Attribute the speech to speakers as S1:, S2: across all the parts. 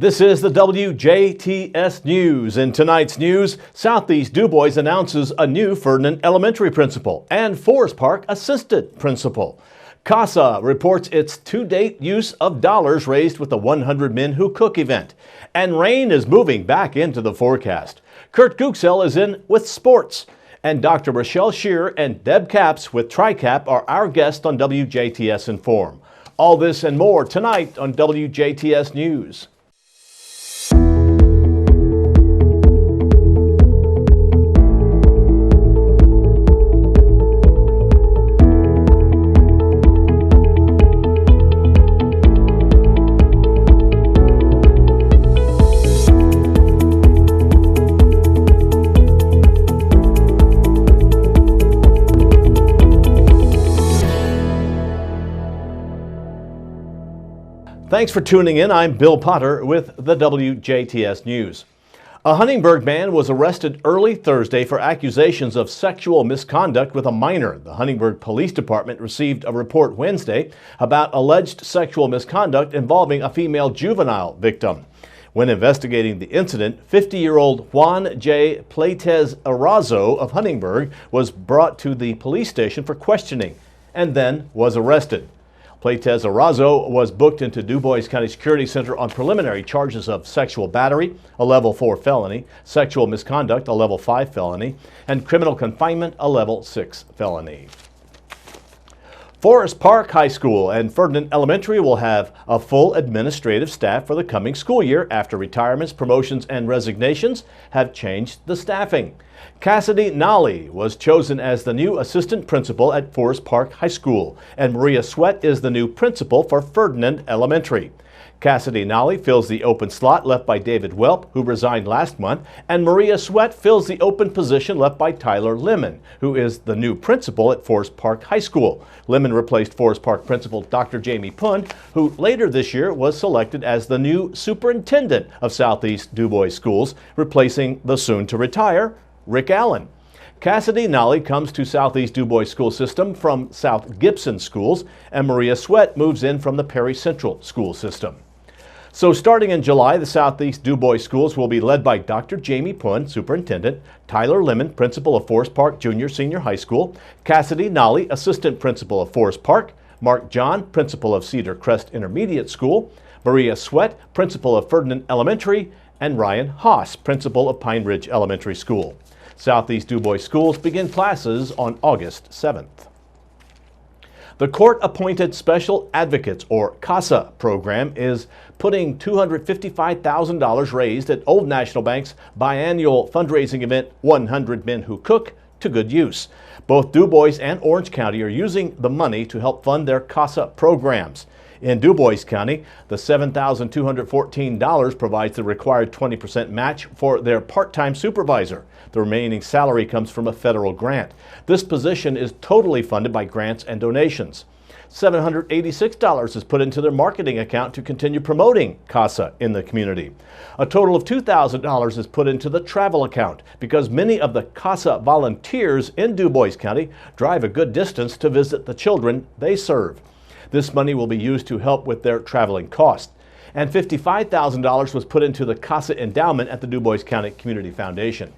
S1: This is the WJTS News. In tonight's news, Southeast DuBois announces a new Ferdinand Elementary principal and Forest Park assistant principal. CASA reports its to-date use of dollars raised with the 100 Men Who Cook event. And rain is moving back into the forecast. Kurt Guxel is in with sports. And Dr. Rochelle Shearer and Deb Capps with TriCap are our guests on WJTS Inform. All this and more tonight on WJTS News. Thanks for tuning in. I'm Bill Potter with the WJTS News. A Huntingburg man was arrested early Thursday for accusations of sexual misconduct with a minor. The Huntingburg Police Department received a report Wednesday about alleged sexual misconduct involving a female juvenile victim. When investigating the incident, 50-year-old Juan J. Playtez Arazo of Huntingburg was brought to the police station for questioning and then was arrested. Playtez Arazo was booked into DuBois County Security Center on preliminary charges of sexual battery, a level 4 felony, sexual misconduct, a level 5 felony, and criminal confinement, a level 6 felony. Forest Park High School and Ferdinand Elementary will have a full administrative staff for the coming school year after retirements, promotions, and resignations have changed the staffing. Cassidy Nolly was chosen as the new assistant principal at Forest Park High School, and Maria Sweat is the new principal for Ferdinand Elementary. Cassidy Nolly fills the open slot left by David Welp, who resigned last month, and Maria Sweat fills the open position left by Tyler Lemon, who is the new principal at Forest Park High School. Lemon replaced Forest Park principal Dr. Jamie Pund, who later this year was selected as the new superintendent of Southeast DuBois Schools, replacing the soon-to-retire Rick Allen. Cassidy Nolly comes to Southeast DuBois School System from South Gibson Schools, and Maria Sweat moves in from the Perry Central School System. So starting in July, the Southeast DuBois Schools will be led by Dr. Jamie Pund, Superintendent, Tyler Lemon, Principal of Forest Park Junior Senior High School, Cassidy Nolly, Assistant Principal of Forest Park, Mark John, Principal of Cedar Crest Intermediate School, Maria Sweat, Principal of Ferdinand Elementary, and Ryan Haas, Principal of Pine Ridge Elementary School. Southeast DuBois Schools begin classes on August 7th. The Court-Appointed Special Advocates, or CASA, program is putting $255,000 raised at Old National Bank's biannual fundraising event, 100 Men Who Cook, to good use. Both DuBois and Orange County are using the money to help fund their CASA programs. In DuBois County, the $7,214 provides the required 20% match for their part-time supervisor. The remaining salary comes from a federal grant. This position is totally funded by grants and donations. $786 is put into their marketing account to continue promoting CASA in the community. A total of $2,000 is put into the travel account because many of the CASA volunteers in DuBois County drive a good distance to visit the children they serve. This money will be used to help with their traveling costs. And $55,000 was put into the CASA endowment at the DuBois County Community Foundation.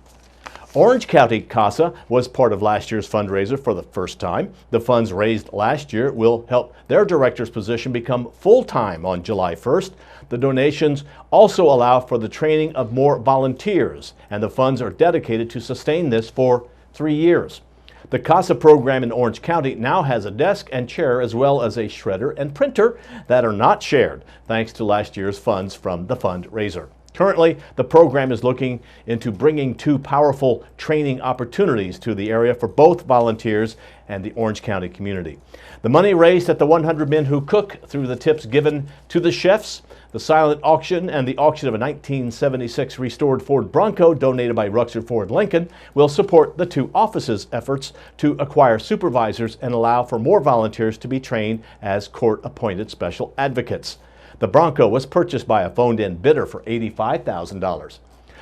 S1: Orange County CASA was part of last year's fundraiser for the first time. The funds raised last year will help their director's position become full-time on July 1st. The donations also allow for the training of more volunteers, and the funds are dedicated to sustain this for 3 years. The CASA program in Orange County now has a desk and chair as well as a shredder and printer that are not shared thanks to last year's funds from the fundraiser. Currently, the program is looking into bringing 2 powerful training opportunities to the area for both volunteers and the Orange County community. The money raised at the 100 Men Who Cook through the tips given to the chefs, the silent auction, and the auction of a 1976 restored Ford Bronco donated by Ruxer Ford Lincoln will support the 2 offices' efforts to acquire supervisors and allow for more volunteers to be trained as court-appointed special advocates. The Bronco was purchased by a phoned-in bidder for $85,000.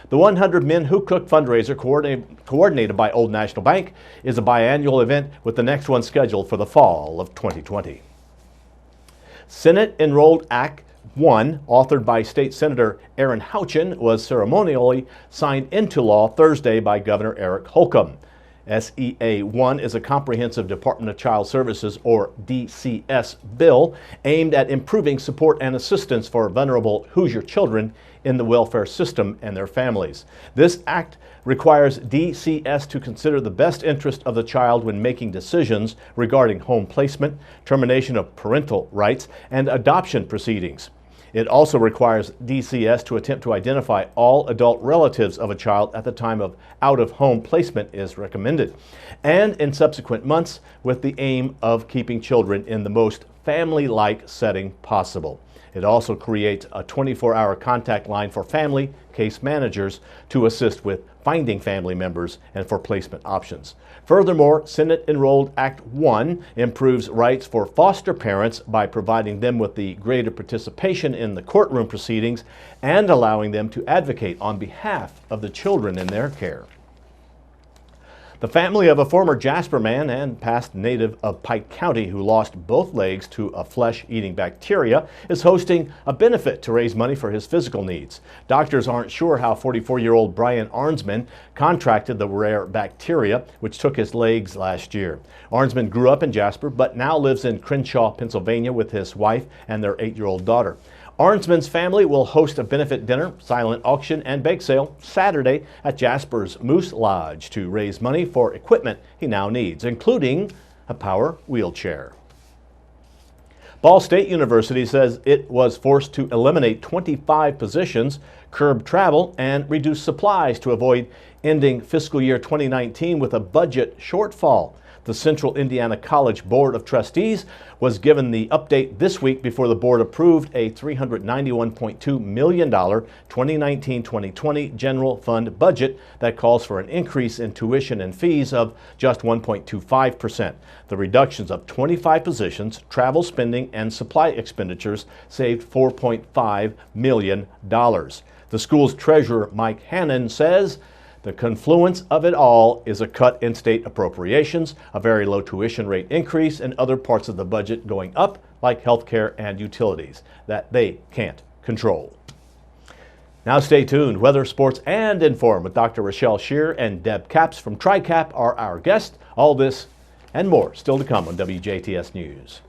S1: The 100 Men Who Cook fundraiser, coordinated by Old National Bank, is a biannual event with the next one scheduled for the fall of 2020. Senate-enrolled 1, authored by State Senator Aaron Houchin, was ceremonially signed into law Thursday by Governor Eric Holcomb. SEA 1 is a comprehensive Department of Child Services, or DCS, bill aimed at improving support and assistance for vulnerable Hoosier children in the welfare system and their families. This act requires DCS to consider the best interest of the child when making decisions regarding home placement, termination of parental rights, and adoption proceedings. It also requires DCS to attempt to identify all adult relatives of a child at the time of out-of-home placement is recommended, and in subsequent months, with the aim of keeping children in the most family-like setting possible. It also creates a 24-hour contact line for family case managers to assist with finding family members and for placement options. Furthermore, Senate-enrolled Act 1 improves rights for foster parents by providing them with the greater participation in the courtroom proceedings and allowing them to advocate on behalf of the children in their care. The family of a former Jasper man and past native of Pike County who lost both legs to a flesh-eating bacteria is hosting a benefit to raise money for his physical needs. Doctors aren't sure how 44-year-old Brian Arnsman contracted the rare bacteria, which took his legs last year. Arnsman grew up in Jasper, but now lives in Crenshaw, Pennsylvania with his wife and their 8-year-old daughter. Arnsman's family will host a benefit dinner, silent auction, and bake sale Saturday at Jasper's Moose Lodge to raise money for equipment he now needs, including a power wheelchair. Ball State University says it was forced to eliminate 25 positions, curb travel, and reduce supplies to avoid ending fiscal year 2019 with a budget shortfall. The Central Indiana College Board of Trustees was given the update this week before the board approved a $391.2 million 2019-2020 general fund budget that calls for an increase in tuition and fees of just 1.25%. The reductions of 25 positions, travel spending, and supply expenditures saved $4.5 million. The school's treasurer, Mike Hannon, says the confluence of it all is a cut in state appropriations, a very low tuition rate increase, and other parts of the budget going up, like health care and utilities, that they can't control. Now stay tuned. Weather, sports, and inform with Dr. Rochelle Shear and Deb Capps from TriCap are our guests. All this and more still to come on WJTS News.